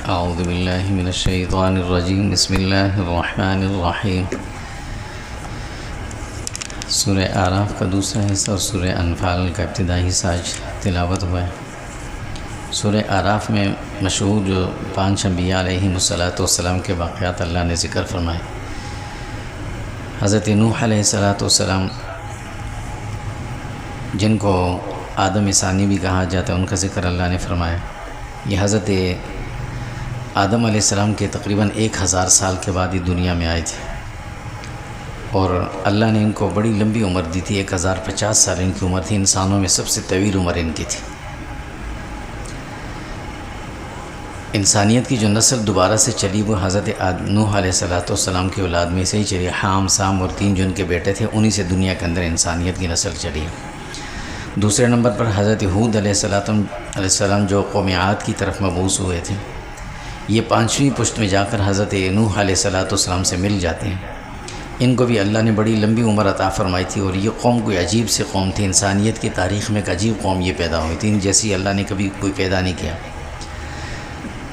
اعوذ باللہ من الشیطان الرجیم بسم اللہ الرحمن الرحیم۔ سورہ اعراف کا دوسرا حصہ اور سورہ انفال کا ابتدائی حصہ آج تلاوت ہوا ہے۔ سورہ اعراف میں مشہور جو 5 انبیاء علیہم السلام کے واقعات اللہ نے ذکر فرمائے۔ حضرت نوح علیہ السلام جن کو آدم ثانی بھی کہا جاتا ہے، ان کا ذکر اللہ نے فرمایا۔ یہ حضرت آدم علیہ السلام کے تقریباً 1000 سال کے بعد یہ دنیا میں آئے تھے، اور اللہ نے ان کو بڑی لمبی عمر دی تھی۔ 1050 سال ان کی عمر تھی، انسانوں میں سب سے طویل عمر ان کی تھی۔ انسانیت کی جو نسل دوبارہ سے چلی وہ حضرت نوح علیہ السلام کی اولاد میں سے ہی چلی۔ حام، سام اور 3 جو ان کے بیٹے تھے، انہی سے دنیا کے اندر انسانیت کی نسل چلی ہے۔ دوسرے نمبر پر حضرت ہود علیہ السلام جو قوم عاد کی طرف مبعوث ہوئے تھے، یہ 5ویں پشت میں جا کر حضرت نوح علیہ السلام سے مل جاتے ہیں۔ ان کو بھی اللہ نے بڑی لمبی عمر عطا فرمائی تھی، اور یہ قوم کوئی عجیب سی قوم تھی۔ انسانیت کی تاریخ میں ایک عجیب قوم یہ پیدا ہوئی تھی، ان جیسی اللہ نے کبھی کوئی پیدا نہیں کیا۔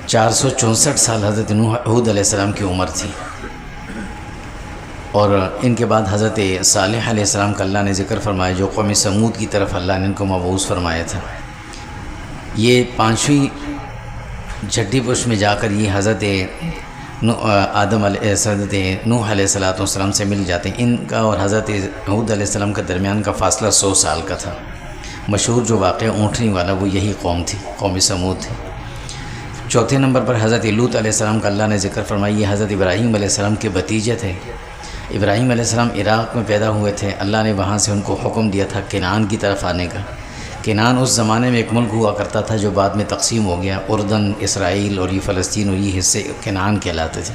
464 سال حضرت ہود علیہ السلام کی عمر تھی، اور ان کے بعد حضرت صالح علیہ السلام کا اللہ نے ذکر فرمایا، جو قوم سمود کی طرف اللہ نے ان کو مبعوث فرمایا تھا۔ یہ 5ویں چھٹی پشت میں جا کر یہ حضرت نوح علیہ السلام سے مل جاتے ہیں۔ ان کا اور حضرت ہود علیہ السلام کا درمیان کا فاصلہ 100 سال کا تھا۔ مشہور جو واقعہ اونٹنی والا وہ یہی قوم تھی، قوم سمود تھی۔ چوتھے نمبر پر حضرت لوط علیہ السلام کا اللہ نے ذکر فرمایا، یہ حضرت ابراہیم علیہ السلام کے بھتیجے تھے۔ ابراہیم علیہ السلام عراق میں پیدا ہوئے تھے، اللہ نے وہاں سے ان کو حکم دیا تھا کنعان کی طرف آنے کا۔ کنعان اس زمانے میں ایک ملک ہوا کرتا تھا جو بعد میں تقسیم ہو گیا، اردن، اسرائیل اور یہ فلسطین اور یہ حصے کنعان کہلاتے تھے۔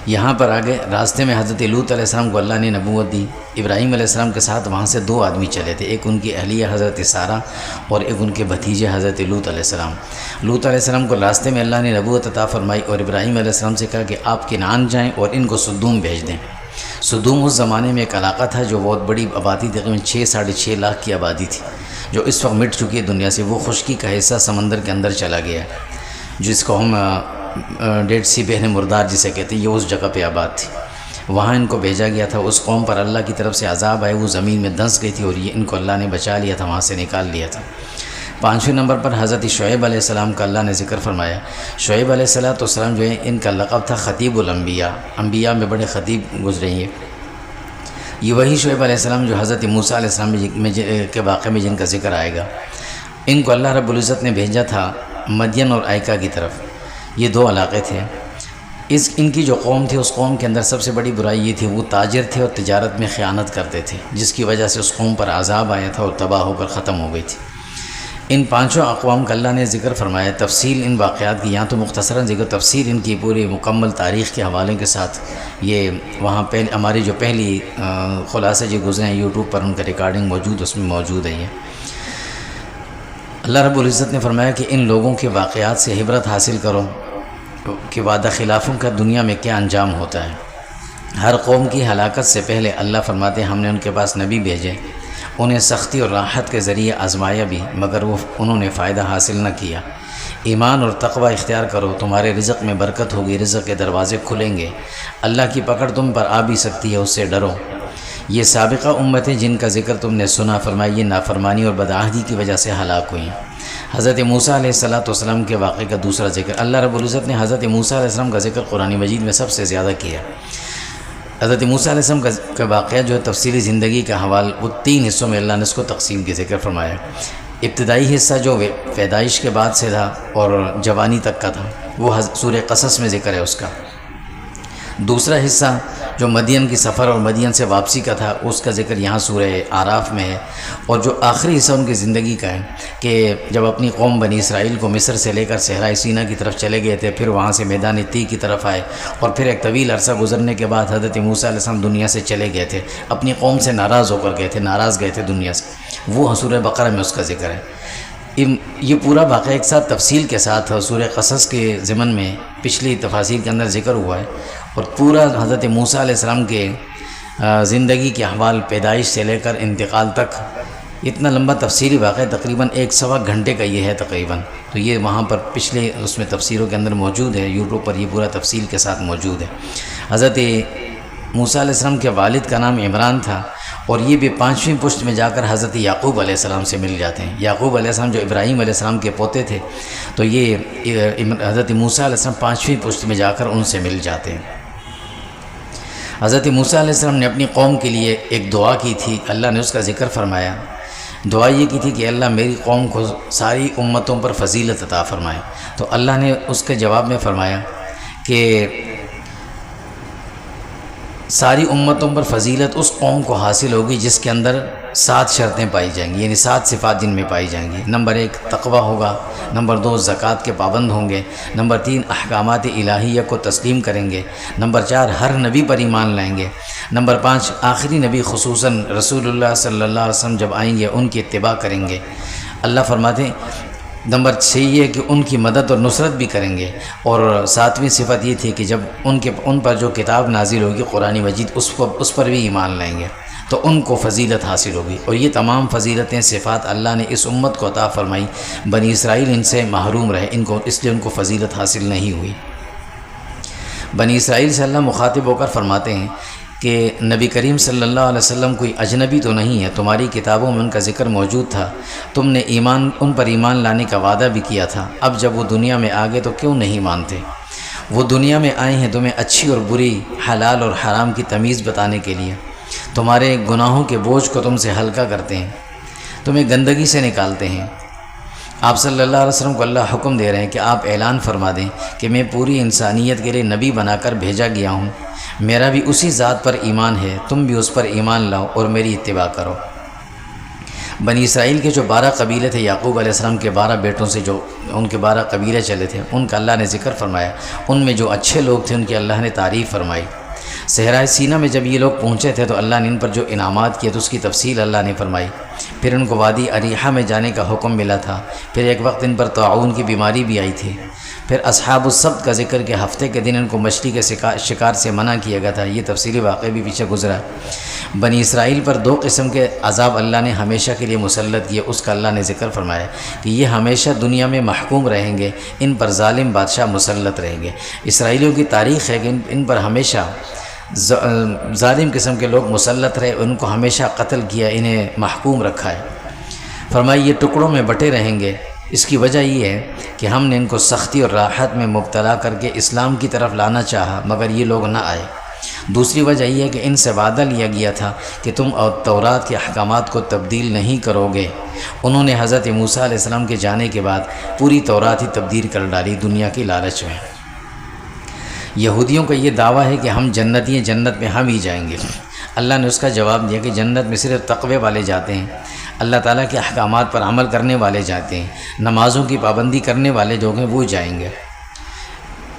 یہاں پر آگے راستے میں حضرت لوط علیہ السلام کو اللہ نے نبوت دی۔ ابراہیم علیہ السلام کے ساتھ وہاں سے 2 آدمی چلے تھے، ایک ان کی اہلیہ حضرت سارہ اور ایک ان کے بھتیجے حضرت لوط علیہ السلام۔ لوط علیہ السلام کو راستے میں اللہ نے نبوت عطا فرمائی، اور ابراہیم علیہ السلام سے کہا کہ آپ کنعان جائیں اور ان کو سدوم بھیج دیں۔ سدوم اس زمانے میں ایک علاقہ تھا جو بہت بڑی آبادی، تقریباً 6-6.5 لاکھ کی آبادی تھی، جو اس وقت مٹ چکی ہے دنیا سے۔ وہ خشکی کا حصہ سمندر کے اندر چلا گیا ہے، جس کو ہم ڈیڈ سی بحر مردار جسے کہتے ہیں، یہ اس جگہ پہ آباد تھی۔ وہاں ان کو بھیجا گیا تھا۔ اس قوم پر اللہ کی طرف سے عذاب آئے، وہ زمین میں دھنس گئی تھی، اور یہ ان کو اللہ نے بچا لیا تھا، وہاں سے نکال لیا تھا۔ 5ویں نمبر پر حضرت شعیب علیہ السلام کا اللہ نے ذکر فرمایا۔ شعیب علیہ السلام جو ہے، ان کا لقب تھا خطیب الانبیاء، انبیاء میں بڑے خطیب گزرے ہیں۔ یہ وہی شعیب علیہ السلام جو حضرت موسیٰ علیہ السلام کے واقعے میں جن کا ذکر آئے گا۔ ان کو اللہ رب العزت نے بھیجا تھا مدین اور ایکا کی طرف۔ یہ 2 علاقے تھے۔ ان کی جو قوم تھی، اس قوم کے اندر سب سے بڑی برائی یہ تھی، وہ تاجر تھے اور تجارت میں خیانت کرتے تھے، جس کی وجہ سے اس قوم پر عذاب آیا تھا اور تباہ ہو کر ختم ہو گئی تھی۔ ان 5 اقوام کا اللہ نے ذکر فرمایا۔ تفصیل ان واقعات کی یہاں تو مختصراً ذکر، تفصیل ان کی پوری مکمل تاریخ کے حوالے کے ساتھ یہ وہاں ہماری جو پہلی خلاصے جو گزرے ہیں یوٹیوب پر، ان کا ریکارڈنگ موجود، اس میں موجود ہے۔ یہ اللہ رب العزت نے فرمایا کہ ان لوگوں کے واقعات سے عبرت حاصل کرو کہ وعدہ خلافوں کا دنیا میں کیا انجام ہوتا ہے۔ ہر قوم کی ہلاکت سے پہلے اللہ فرماتے ہیں ہم نے ان کے پاس نبی بھیجے، انہیں سختی اور راحت کے ذریعے آزمایا بھی، مگر انہوں نے فائدہ حاصل نہ کیا۔ ایمان اور تقوی اختیار کرو، تمہارے رزق میں برکت ہوگی، رزق کے دروازے کھلیں گے، اللہ کی پکڑ تم پر آ بھی سکتی ہے، اس سے ڈرو۔ یہ سابقہ امتیں جن کا ذکر تم نے سنا، فرمایا یہ نافرمانی اور بدعہدی کی وجہ سے ہلاک ہوئیں۔ حضرت موسیٰ علیہ السلام کے واقعے کا دوسرا ذکر، اللہ رب العزت نے حضرت موسیٰ علیہ السلام کا ذکر قرآن مجید میں سب سے زیادہ کیا۔ حضرت موسیٰ علیہ السلام کا واقعہ جو ہے تفصیلی زندگی کا حوالہ، وہ 3 حصوں میں اللہ نے اس کو تقسیم کے ذکر فرمایا۔ ابتدائی حصہ جو پیدائش کے بعد سے تھا اور جوانی تک کا تھا، وہ سورہ قصص میں ذکر ہے اس کا۔ دوسرا حصہ جو مدین کی سفر اور مدین سے واپسی کا تھا، اس کا ذکر یہاں سورہ اعراف میں ہے۔ اور جو آخری حصہ ان کی زندگی کا ہے کہ جب اپنی قوم بنی اسرائیل کو مصر سے لے کر صحرائے سینا کی طرف چلے گئے تھے، پھر وہاں سے میدان طی کی طرف آئے، اور پھر ایک طویل عرصہ گزرنے کے بعد حضرت موسیٰ علیہ السلام دنیا سے چلے گئے تھے، اپنی قوم سے ناراض ہو کر گئے تھے، ناراض گئے تھے دنیا سے، وہ سورہ بقرہ میں اس کا ذکر ہے۔ یہ پورا واقعہ ایک ساتھ تفصیل کے ساتھ سورہ قصص کے ضمن میں پچھلی تفاسیر کے اندر ذکر ہوا ہے، اور پورا حضرت موسیٰ علیہ السلام کے زندگی کے احوال، پیدائش سے لے کر انتقال تک اتنا لمبا تفسیری واقعہ تقریباً 1.25 گھنٹے کا یہ ہے تقریباً، تو یہ وہاں پر پچھلے اس میں تفسیروں کے اندر موجود ہے، یوٹیوب پر یہ پورا تفصیل کے ساتھ موجود ہے۔ حضرت موسیٰ علیہ السلام کے والد کا نام عمران تھا، اور یہ بھی 5ویں پشت میں جا کر حضرت یعقوب علیہ السلام سے مل جاتے ہیں۔ یعقوب علیہ السلام جو ابراہیم علیہ السلام کے پوتے تھے، تو یہ حضرت موسیٰ علیہ السلام 5ویں پشت میں جا کر ان سے مل جاتے ہیں۔ حضرت موسیٰ علیہ السلام نے اپنی قوم کے لیے ایک دعا کی تھی، اللہ نے اس کا ذکر فرمایا۔ دعا یہ کی تھی کہ اللہ میری قوم کو ساری امتوں پر فضیلت عطا فرمائے، تو اللہ نے اس کے جواب میں فرمایا کہ ساری امتوں پر فضیلت اس قوم کو حاصل ہوگی جس کے اندر 7 شرطیں پائی جائیں گی، یعنی 7 صفات جن میں پائی جائیں گی۔ نمبر 1 تقوی ہوگا، نمبر 2 زکوٰۃ کے پابند ہوں گے، نمبر 3 احکامات الہیہ کو تسلیم کریں گے، نمبر 4 ہر نبی پر ایمان لائیں گے، نمبر 5 آخری نبی خصوصاً رسول اللہ صلی اللہ علیہ وسلم جب آئیں گے ان کی اتباع کریں گے۔ اللہ فرماتے ہیں نمبر 6 یہ کہ ان کی مدد اور نصرت بھی کریں گے، اور 7ویں صفت یہ تھی کہ جب ان پر جو کتاب نازل ہوگی قرآن مجید اس پر بھی ایمان لائیں گے تو ان کو فضیلت حاصل ہوگی۔ اور یہ تمام فضیلتیں صفات اللہ نے اس امت کو عطا فرمائی، بنی اسرائیل ان سے محروم رہے، اس لیے ان کو فضیلت حاصل نہیں ہوئی۔ بنی اسرائیل سے اللہ مخاطب ہو کر فرماتے ہیں کہ نبی کریم صلی اللہ علیہ وسلم کوئی اجنبی تو نہیں ہے، تمہاری کتابوں میں ان کا ذکر موجود تھا، تم نے ان پر ایمان لانے کا وعدہ بھی کیا تھا، اب جب وہ دنیا میں آ گئے تو کیوں نہیں مانتے؟ وہ دنیا میں آئے ہیں تمہیں اچھی اور بری، حلال اور حرام کی تمیز بتانے کے لیے، تمہارے گناہوں کے بوجھ کو تم سے ہلکا کرتے ہیں، تمہیں گندگی سے نکالتے ہیں۔ آپ صلی اللہ علیہ وسلم کو اللہ حکم دے رہے ہیں کہ آپ اعلان فرما دیں کہ میں پوری انسانیت کے لیے نبی بنا کر بھیجا گیا ہوں، میرا بھی اسی ذات پر ایمان ہے، تم بھی اس پر ایمان لاؤ اور میری اتباع کرو۔ بنی اسرائیل کے جو 12 قبیلے تھے، یعقوب علیہ السلام کے 12 بیٹوں سے جو ان کے 12 قبیلے چلے تھے، ان کا اللہ نے ذکر فرمایا، ان میں جو اچھے لوگ تھے ان کی اللہ نے تعریف فرمائی۔ صحرائے سینا میں جب یہ لوگ پہنچے تھے تو اللہ نے ان پر جو انعامات کیے تو اس کی تفصیل اللہ نے فرمائی۔ پھر ان کو وادی اریحہ میں جانے کا حکم ملا تھا، پھر ایک وقت ان پر طاعون کی بیماری بھی آئی تھی، پھر اصحاب السبت کا ذکر کہ ہفتے کے دن ان کو مچھلی کے شکار سے منع کیا گیا تھا، یہ تفصیلی واقعہ بھی پیچھے گزرا۔ بنی اسرائیل پر 2 قسم کے عذاب اللہ نے ہمیشہ کے لیے مسلط کیے، اس کا اللہ نے ذکر فرمایا کہ یہ ہمیشہ دنیا میں محکوم رہیں گے، ان پر ظالم بادشاہ مسلط رہیں گے۔ اسرائیلیوں کی تاریخ ہے کہ ان پر ہمیشہ ظالم قسم کے لوگ مسلط رہے، ان کو ہمیشہ قتل کیا، انہیں محکوم رکھا ہے۔ فرمایا یہ ٹکڑوں میں بٹے رہیں گے، اس کی وجہ یہ ہے کہ ہم نے ان کو سختی اور راحت میں مبتلا کر کے اسلام کی طرف لانا چاہا مگر یہ لوگ نہ آئے۔ دوسری وجہ یہ ہے کہ ان سے وعدہ لیا گیا تھا کہ تم اور تورات کے احکامات کو تبدیل نہیں کرو گے، انہوں نے حضرت موسیٰ علیہ السلام کے جانے کے بعد پوری تورات ہی تبدیل کر ڈالی دنیا کی لالچ میں۔ یہودیوں کا یہ دعویٰ ہے کہ ہم جنتی ہیں، جنت میں ہم ہی جائیں گے۔ اللہ نے اس کا جواب دیا کہ جنت میں صرف تقوی والے جاتے ہیں، اللہ تعالیٰ کے احکامات پر عمل کرنے والے جاتے ہیں، نمازوں کی پابندی کرنے والے جو ہیں وہ جائیں گے۔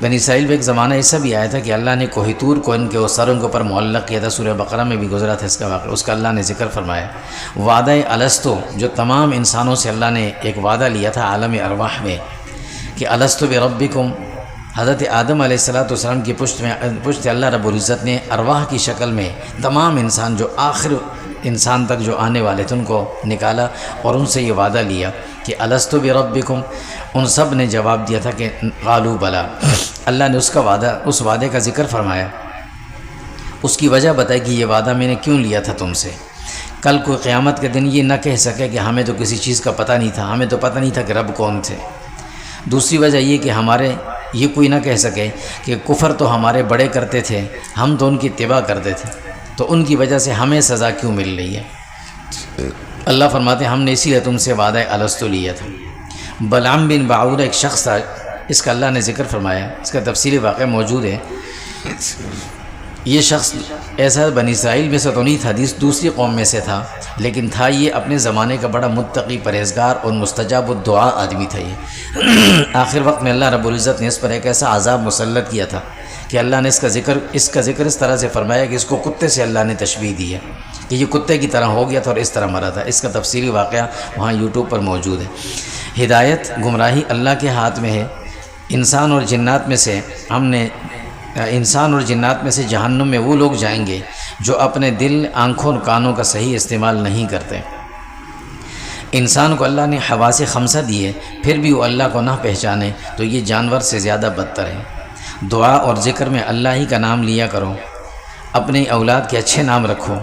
بنی اسرائیل میں ایک زمانہ ایسا بھی آیا تھا کہ اللہ نے کوہ طور کو ان کے سروں کے اوپر معلق کیا تھا، سورہ بقرہ میں بھی گزرا تھا اس کا واقعہ، اس کا اللہ نے ذکر فرمایا۔ وعدہ الستو جو تمام انسانوں سے اللہ نے ایک وعدہ لیا تھا عالم ارواح میں کہ الستو بربکم، حضرت آدم علیہ السلام کی پشت اللہ رب العزت نے ارواح کی شکل میں تمام انسان جو آخر انسان تک جو آنے والے تھے ان کو نکالا اور ان سے یہ وعدہ لیا کہ الستو بربکم، ان سب نے جواب دیا تھا کہ قالوا بلا۔ اللہ نے اس وعدے کا ذکر فرمایا، اس کی وجہ بتائی کہ یہ وعدہ میں نے کیوں لیا تھا تم سے، کل کوئی قیامت کے دن یہ نہ کہہ سکے کہ ہمیں تو کسی چیز کا پتہ نہیں تھا، ہمیں تو پتہ نہیں تھا کہ رب کون تھے۔ دوسری وجہ یہ کہ یہ کوئی نہ کہہ سکے کہ کفر تو ہمارے بڑے کرتے تھے، ہم تو ان کی اتباع کرتے تھے، تو ان کی وجہ سے ہمیں سزا کیوں مل رہی ہے۔ اللہ فرماتے ہیں ہم نے اسی لیے تم سے وعدہ الستو لیا تھا۔ بلعام بن باعور ایک شخص تھا، اس کا اللہ نے ذکر فرمایا، اس کا تفصیلی واقعہ موجود ہے۔ یہ شخص ایسا بنی اسرائیل میں سے تو نہیں تھا، دوسری قوم میں سے تھا، لیکن تھا یہ اپنے زمانے کا بڑا متقی، پرہیزگار اور مستجاب الدعا آدمی تھا یہ۔ آخر وقت میں اللہ رب العزت نے اس پر ایک ایسا عذاب مسلط کیا تھا کہ اللہ نے اس کا ذکر اس طرح سے فرمایا کہ اس کو کتے سے اللہ نے تشبیہ دی ہے کہ یہ کتے کی طرح ہو گیا تھا اور اس طرح مرا تھا۔ اس کا تفصیلی واقعہ وہاں یوٹیوب پر موجود ہے۔ ہدایت گمراہی اللہ کے ہاتھ میں ہے۔ انسان اور جنات میں سے جہنم میں وہ لوگ جائیں گے جو اپنے دل، آنکھوں اور کانوں کا صحیح استعمال نہیں کرتے۔ انسان کو اللہ نے حواس خمسہ دیے، پھر بھی وہ اللہ کو نہ پہچانے تو یہ جانور سے زیادہ بدتر ہے۔ دعا اور ذکر میں اللہ ہی کا نام لیا کرو، اپنی اولاد کے اچھے نام رکھو۔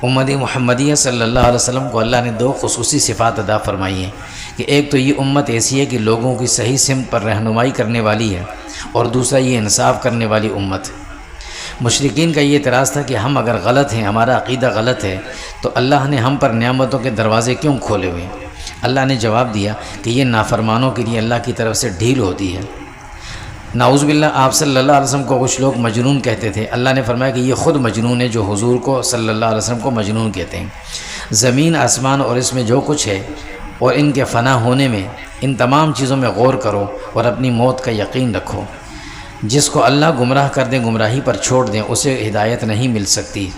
امت محمدیہ صلی اللہ علیہ وسلم کو اللہ نے دو خصوصی صفات عطا فرمائی ہیں کہ ایک تو یہ امت ایسی ہے کہ لوگوں کی صحیح سمت پر رہنمائی کرنے والی ہے، اور دوسرا یہ انصاف کرنے والی امت ہے۔ مشرکین کا یہ اعتراض تھا کہ ہم اگر غلط ہیں، ہمارا عقیدہ غلط ہے، تو اللہ نے ہم پر نعمتوں کے دروازے کیوں کھولے ہوئے ہیں؟ اللہ نے جواب دیا کہ یہ نافرمانوں کے لیے اللہ کی طرف سے ڈھیل ہوتی ہے۔ نعوذ باللہ، آپ صلی اللہ علیہ وسلم کو کچھ لوگ مجنون کہتے تھے، اللہ نے فرمایا کہ یہ خود مجنون ہے جو حضور کو صلی اللہ علیہ وسلم کو مجنون کہتے ہیں۔ زمین، آسمان اور اس میں جو کچھ ہے اور ان کے فنا ہونے میں، ان تمام چیزوں میں غور کرو اور اپنی موت کا یقین رکھو۔ جس کو اللہ گمراہ کر دیں، گمراہی پر چھوڑ دیں، اسے ہدایت نہیں مل سکتی۔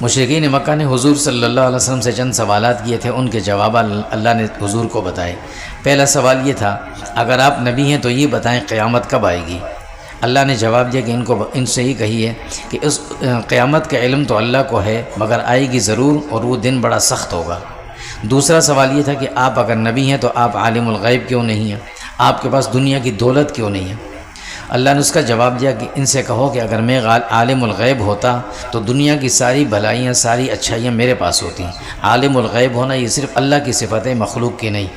مشرکین مکہ نے حضور صلی اللہ علیہ وسلم سے چند سوالات کیے تھے، ان کے جواب اللہ نے حضور کو بتائے۔ پہلا سوال یہ تھا، اگر آپ نبی ہیں تو یہ بتائیں قیامت کب آئے گی؟ اللہ نے جواب دیا کہ ان سے ہی کہی ہے کہ اس قیامت کا علم تو اللہ کو ہے، مگر آئے گی ضرور، اور وہ دن بڑا سخت ہوگا۔ دوسرا سوال یہ تھا کہ آپ اگر نبی ہیں تو آپ عالم الغیب کیوں نہیں ہیں؟ آپ کے پاس دنیا کی دولت کیوں نہیں ہے؟ اللہ نے اس کا جواب دیا کہ ان سے کہو کہ اگر میں عالم الغیب ہوتا تو دنیا کی ساری بھلائیاں، ساری اچھائیاں میرے پاس ہوتی ہیں۔ عالم الغیب ہونا یہ صرف اللہ کی صفت ہے، مخلوق کی نہیں،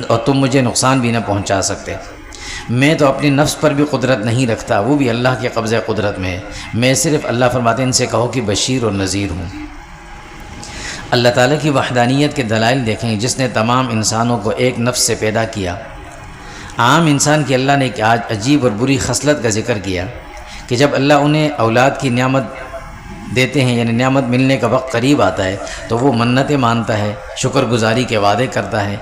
اور تم مجھے نقصان بھی نہ پہنچا سکتے۔ میں تو اپنی نفس پر بھی قدرت نہیں رکھتا، وہ بھی اللہ کے قبضہ قدرت میں ہے۔ میں صرف، اللہ فرماتے ہیں، ان سے کہو کہ بشیر اور نذیر ہوں۔ اللہ تعالیٰ کی وحدانیت کے دلائل دیکھیں، جس نے تمام انسانوں کو ایک نفس سے پیدا کیا۔ عام انسان کی اللہ نے ایک عجیب اور بری خصلت کا ذکر کیا کہ جب اللہ انہیں اولاد کی نعمت دیتے ہیں، یعنی نعمت ملنے کا وقت قریب آتا ہے، تو وہ منتیں مانتا ہے، شکر گزاری کے وعدے کرتا ہے۔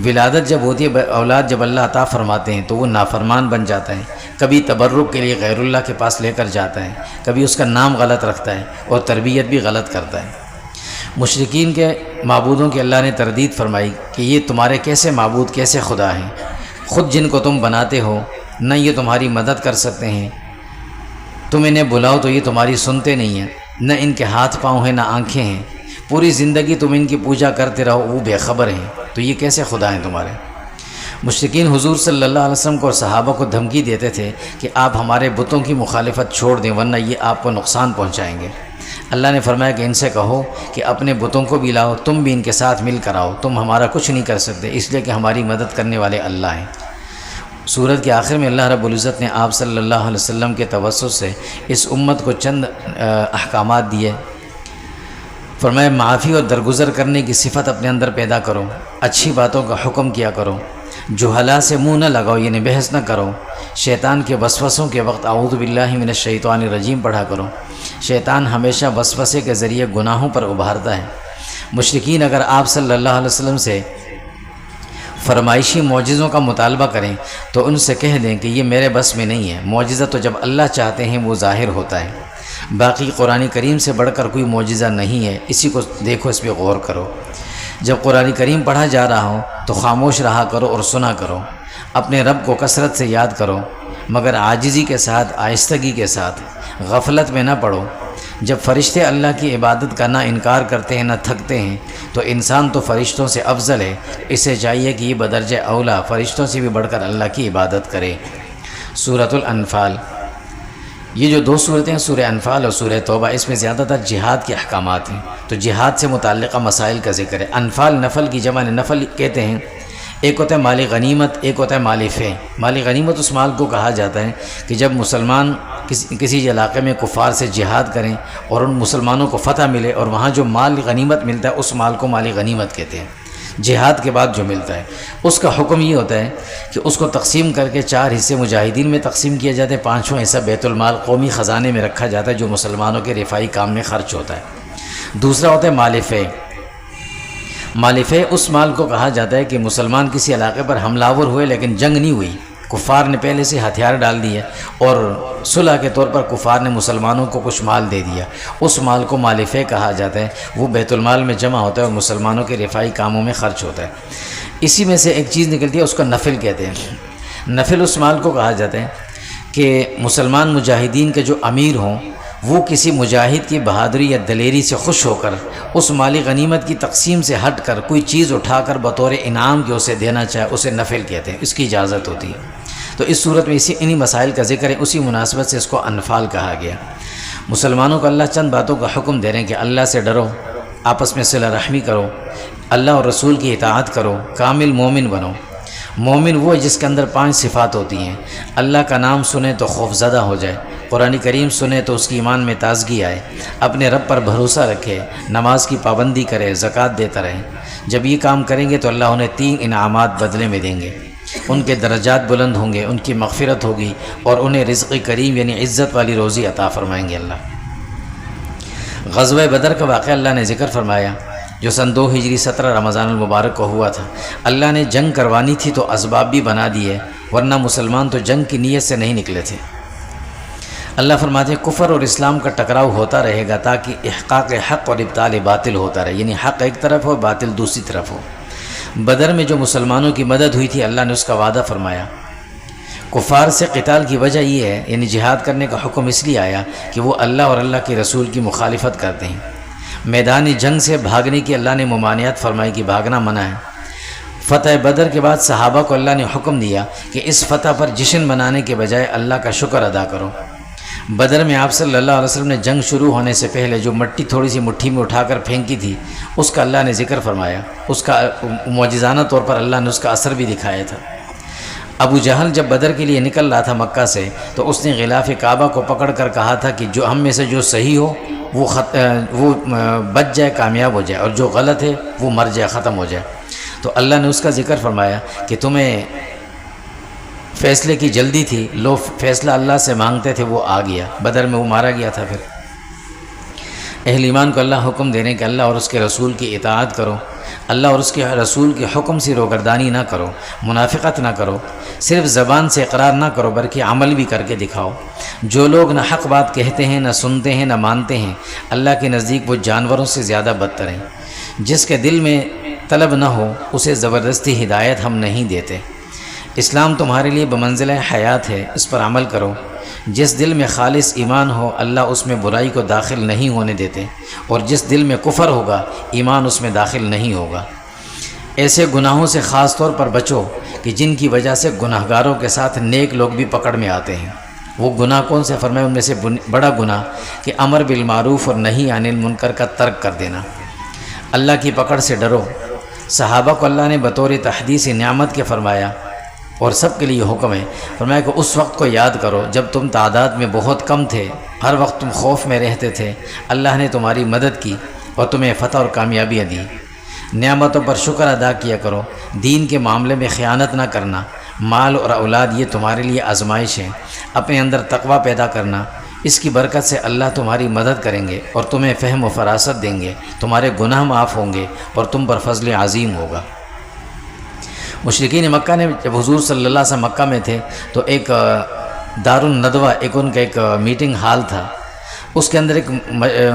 ولادت جب ہوتی ہے، اولاد جب اللہ عطا فرماتے ہیں، تو وہ نافرمان بن جاتا ہے، کبھی تبرک کے لیے غیر اللہ کے پاس لے کر جاتا ہے، کبھی اس کا نام غلط رکھتا ہے اور تربیت بھی غلط کرتا ہے۔ مشرکین کے معبودوں کی اللہ نے تردید فرمائی کہ یہ تمہارے کیسے معبود، کیسے خدا ہیں؟ خود جن کو تم بناتے ہو، نہ یہ تمہاری مدد کر سکتے ہیں، تم انہیں بلاؤ تو یہ تمہاری سنتے نہیں ہیں، نہ ان کے ہاتھ پاؤں ہیں، نہ آنکھیں ہیں، پوری زندگی تم ان کی پوجا کرتے رہو، وہ بے خبر ہیں، تو یہ کیسے خدا ہیں تمہارے؟ مشرکین حضور صلی اللہ علیہ وسلم کو اور صحابہ کو دھمکی دیتے تھے کہ آپ ہمارے بتوں کی مخالفت چھوڑ دیں، ورنہ یہ آپ کو نقصان پہنچائیں گے۔ اللہ نے فرمایا کہ ان سے کہو کہ اپنے بتوں کو بھی لاؤ، تم بھی ان کے ساتھ مل کر آؤ، تم ہمارا کچھ نہیں کر سکتے، اس لیے کہ ہماری مدد کرنے والے اللہ ہیں۔ سورت کے آخر میں اللہ رب العزت نے آپ صلی اللہ علیہ وسلم کے توسط سے اس امت کو چند احکامات دیے۔ فرمایا معافی اور درگزر کرنے کی صفت اپنے اندر پیدا کرو، اچھی باتوں کا حکم کیا کرو، جہلا سے منہ نہ لگاؤ، یعنی بحث نہ کرو، شیطان کے وسوسوں کے وقت اعوذ باللہ من الشیطان الرجیم پڑھا کرو۔ شیطان ہمیشہ وسوسے کے ذریعے گناہوں پر ابھارتا ہے۔ مشرکین اگر آپ صلی اللہ علیہ وسلم سے فرمائشی معجزوں کا مطالبہ کریں تو ان سے کہہ دیں کہ یہ میرے بس میں نہیں ہے، معجزہ تو جب اللہ چاہتے ہیں وہ ظاہر ہوتا ہے، باقی قرآن کریم سے بڑھ کر کوئی معجزہ نہیں ہے، اسی کو دیکھو، اس پہ غور کرو۔ جب قرآن کریم پڑھا جا رہا ہو تو خاموش رہا کرو اور سنا کرو، اپنے رب کو کثرت سے یاد کرو، مگر عاجزی کے ساتھ، آہستگی کے ساتھ، غفلت میں نہ پڑو۔ جب فرشتے اللہ کی عبادت کا نہ انکار کرتے ہیں، نہ تھکتے ہیں، تو انسان تو فرشتوں سے افضل ہے، اسے چاہیے کہ یہ بدرجہ اولا فرشتوں سے بھی بڑھ کر اللہ کی عبادت کرے۔ سورۃ الانفال، یہ جو دو صورتیں ہیں، سورہ انفال اور سورہ توبہ، اس میں زیادہ تر جہاد کے احکامات ہیں، تو جہاد سے متعلقہ مسائل کا ذکر ہے۔ انفال نفل کی جمع، نفل کہتے ہیں، ایک ہوتا ہے مال غنیمت، ایک ہوتا ہے مال فے۔ مال غنیمت اس مال کو کہا جاتا ہے کہ جب مسلمان کسی علاقے میں کفار سے جہاد کریں اور ان مسلمانوں کو فتح ملے اور وہاں جو مال غنیمت ملتا ہے اس مال کو مال غنیمت کہتے ہیں، جہاد کے بعد جو ملتا ہے۔ اس کا حکم یہ ہوتا ہے کہ اس کو تقسیم کر کے 4 حصے مجاہدین میں تقسیم کیا جاتا ہے، 5واں حصہ بیت المال قومی خزانے میں رکھا جاتا ہے جو مسلمانوں کے رفائی کام میں خرچ ہوتا ہے۔ دوسرا ہوتا ہے مال فے۔ مال فے اس مال کو کہا جاتا ہے کہ مسلمان کسی علاقے پر حملہ آور ہوئے لیکن جنگ نہیں ہوئی، کفار نے پہلے سے ہتھیار ڈال دیے اور صلح کے طور پر کفار نے مسلمانوں کو کچھ مال دے دیا، اس مال کو مال فے کہا جاتا ہے، وہ بیت المال میں جمع ہوتا ہے اور مسلمانوں کے رفائی کاموں میں خرچ ہوتا ہے۔ اسی میں سے ایک چیز نکلتی ہے، اس کو نفل کہتے ہیں۔ نفل اس مال کو کہا جاتا ہے کہ مسلمان مجاہدین کے جو امیر ہوں وہ کسی مجاہد کی بہادری یا دلیری سے خوش ہو کر اس مالی غنیمت کی تقسیم سے ہٹ کر کوئی چیز اٹھا کر بطور انعام کے اسے دینا چاہے اسے نفل کہتے ہیں، اس کی اجازت ہوتی ہے۔ تو اس صورت میں انہی مسائل کا ذکر ہے، اسی مناسبت سے اس کو انفال کہا گیا۔ مسلمانوں کو اللہ چند باتوں کا حکم دے رہے ہیں کہ اللہ سے ڈرو، آپس میں صلہ رحمی کرو، اللہ اور رسول کی اطاعت کرو، کامل مومن بنو۔ مومن وہ ہے جس کے اندر 5 صفات ہوتی ہیں۔ اللہ کا نام سنے تو خوف زدہ ہو جائے، قرآن کریم سنے تو اس کی ایمان میں تازگی آئے، اپنے رب پر بھروسہ رکھے، نماز کی پابندی کرے، زکوٰۃ دیتا رہے۔ جب یہ کام کریں گے تو اللہ انہیں 3 انعامات بدلے میں دیں گے، ان کے درجات بلند ہوں گے، ان کی مغفرت ہوگی اور انہیں رزق کریم یعنی عزت والی روزی عطا فرمائیں گے اللہ۔ غزوہ بدر کا واقعہ اللہ نے ذکر فرمایا جو سن 2 ہجری 17 رمضان المبارک کو ہوا تھا۔ اللہ نے جنگ کروانی تھی تو اسباب بھی بنا دیے، ورنہ مسلمان تو جنگ کی نیت سے نہیں نکلے تھے۔ اللہ فرماتے ہیں کفر اور اسلام کا ٹکراؤ ہوتا رہے گا تاکہ احقاق حق اور ابطال باطل ہوتا رہے، یعنی حق ایک طرف ہو باطل دوسری طرف ہو۔ بدر میں جو مسلمانوں کی مدد ہوئی تھی اللہ نے اس کا وعدہ فرمایا۔ کفار سے قتال کی وجہ یہ ہے، یعنی جہاد کرنے کا حکم اس لیے آیا کہ وہ اللہ اور اللہ کے رسول کی مخالفت کرتے ہیں۔ میدان جنگ سے بھاگنے کی اللہ نے ممانعت فرمائی کہ بھاگنا منع ہے۔ فتح بدر کے بعد صحابہ کو اللہ نے حکم دیا کہ اس فتح پر جشن منانے کے بجائے اللہ کا شکر ادا کرو۔ بدر میں آپ صلی اللہ علیہ وسلم نے جنگ شروع ہونے سے پہلے جو مٹی تھوڑی سی مٹھی میں اٹھا کر پھینکی تھی اس کا اللہ نے ذکر فرمایا، اس کا معجزانہ طور پر اللہ نے اس کا اثر بھی دکھایا تھا۔ ابو جہل جب بدر کے لیے نکل رہا تھا مکہ سے تو اس نے غلاف کعبہ کو پکڑ کر کہا تھا کہ جو ہم میں سے جو صحیح ہو وہ بچ جائے، کامیاب ہو جائے، اور جو غلط ہے وہ مر جائے، ختم ہو جائے۔ تو اللہ نے اس کا ذکر فرمایا کہ تمہیں فیصلے کی جلدی تھی، لوگ فیصلہ اللہ سے مانگتے تھے، وہ آ گیا، بدر میں وہ مارا گیا تھا۔ پھر اہل ایمان کو اللہ حکم دے رہے ہیں کہ اللہ اور اس کے رسول کی اطاعت کرو، اللہ اور اس کے رسول کے حکم سے روگردانی نہ کرو، منافقت نہ کرو، صرف زبان سے اقرار نہ کرو بلکہ عمل بھی کر کے دکھاؤ۔ جو لوگ نہ حق بات کہتے ہیں، نہ سنتے ہیں، نہ مانتے ہیں، اللہ کے نزدیک وہ جانوروں سے زیادہ بدتر ہیں۔ جس کے دل میں طلب نہ ہو اسے زبردستی ہدایت ہم نہیں دیتے۔ اسلام تمہارے لیے بمنزلہ حیات ہے، اس پر عمل کرو۔ جس دل میں خالص ایمان ہو اللہ اس میں برائی کو داخل نہیں ہونے دیتے، اور جس دل میں کفر ہوگا ایمان اس میں داخل نہیں ہوگا۔ ایسے گناہوں سے خاص طور پر بچو کہ جن کی وجہ سے گناہگاروں کے ساتھ نیک لوگ بھی پکڑ میں آتے ہیں۔ وہ گناہ کون سے فرمائے؟ ان میں سے بڑا گناہ کہ امر بالمعروف اور نہی عن المنکر کا ترک کر دینا۔ اللہ کی پکڑ سے ڈرو۔ صحابہ کو اللہ نے بطور تحدیث نعمت کے فرمایا، اور سب کے لیے حکم ہے، فرمایا کہ اس وقت کو یاد کرو جب تم تعداد میں بہت کم تھے، ہر وقت تم خوف میں رہتے تھے، اللہ نے تمہاری مدد کی اور تمہیں فتح اور کامیابیاں دی۔ نعمتوں پر شکر ادا کیا کرو، دین کے معاملے میں خیانت نہ کرنا، مال اور اولاد یہ تمہارے لیے آزمائش ہے، اپنے اندر تقوی پیدا کرنا، اس کی برکت سے اللہ تمہاری مدد کریں گے اور تمہیں فہم و فراست دیں گے، تمہارے گناہ معاف ہوں گے اور تم پر فضل عظیم ہوگا۔ مشرکین مکہ نے جب حضور صلی اللہ علیہ وسلم مکہ میں تھے تو ایک دار الندوہ، ایک ان کا ایک میٹنگ ہال تھا، اس کے اندر ایک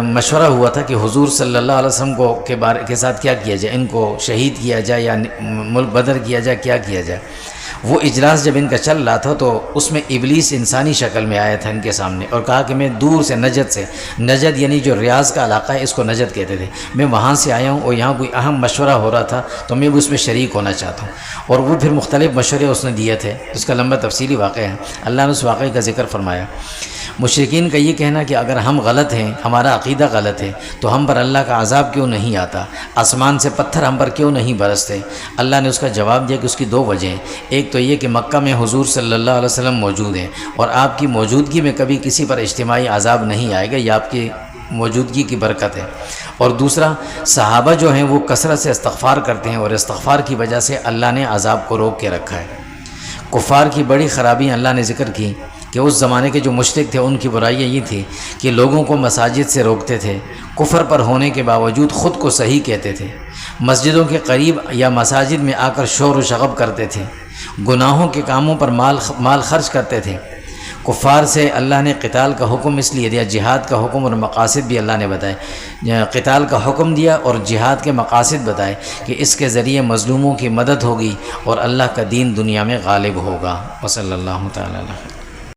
مشورہ ہوا تھا کہ حضور صلی اللہ علیہ وسلم کے ساتھ کیا کیا جائے، ان کو شہید کیا جائے یا ملک بدر کیا جائے، کیا کیا جائے۔ وہ اجلاس جب ان کا چل رہا تھا تو اس میں ابلیس انسانی شکل میں آیا تھا ان کے سامنے اور کہا کہ میں دور سے نجد یعنی جو ریاض کا علاقہ ہے اس کو نجد کہتے تھے، میں وہاں سے آیا ہوں اور یہاں کوئی اہم مشورہ ہو رہا تھا تو میں بھی اس میں شریک ہونا چاہتا ہوں۔ اور وہ پھر مختلف مشورے اس نے دیے تھے، اس کا لمبا تفصیلی واقعہ ہے، اللہ نے اس واقعے کا ذکر فرمایا۔ مشرکین کا یہ کہنا کہ اگر ہم غلط ہیں، ہمارا عقیدہ غلط ہے تو ہم پر اللہ کا عذاب کیوں نہیں آتا، آسمان سے پتھر ہم پر کیوں نہیں برستے؟ اللہ نے اس کا جواب دیا کہ اس کی 2 وجہیں ہیں۔ ایک تو یہ کہ مکہ میں حضور صلی اللہ علیہ وسلم موجود ہیں اور آپ کی موجودگی میں کبھی کسی پر اجتماعی عذاب نہیں آئے گا، یہ آپ کی موجودگی کی برکت ہے۔ اور دوسرا، صحابہ جو ہیں وہ کثرت سے استغفار کرتے ہیں اور استغفار کی وجہ سے اللہ نے عذاب کو روک کے رکھا ہے۔ کفار کی بڑی خرابیاں اللہ نے ذکر کی کہ اس زمانے کے جو مشرک تھے ان کی برائیاں یہ تھی کہ لوگوں کو مساجد سے روکتے تھے، کفر پر ہونے کے باوجود خود کو صحیح کہتے تھے، مسجدوں کے قریب یا مساجد میں آ کر شور و شغب کرتے تھے، گناہوں کے کاموں پر مال خرچ کرتے تھے۔ کفار سے اللہ نے قتال کا حکم اس لیے دیا، جہاد کا حکم اور مقاصد بھی اللہ نے بتائے، قتال کا حکم دیا اور جہاد کے مقاصد بتائے کہ اس کے ذریعے مظلوموں کی مدد ہوگی اور اللہ کا دین دنیا میں غالب ہوگا۔ وصلی اللہ تعالی علیہ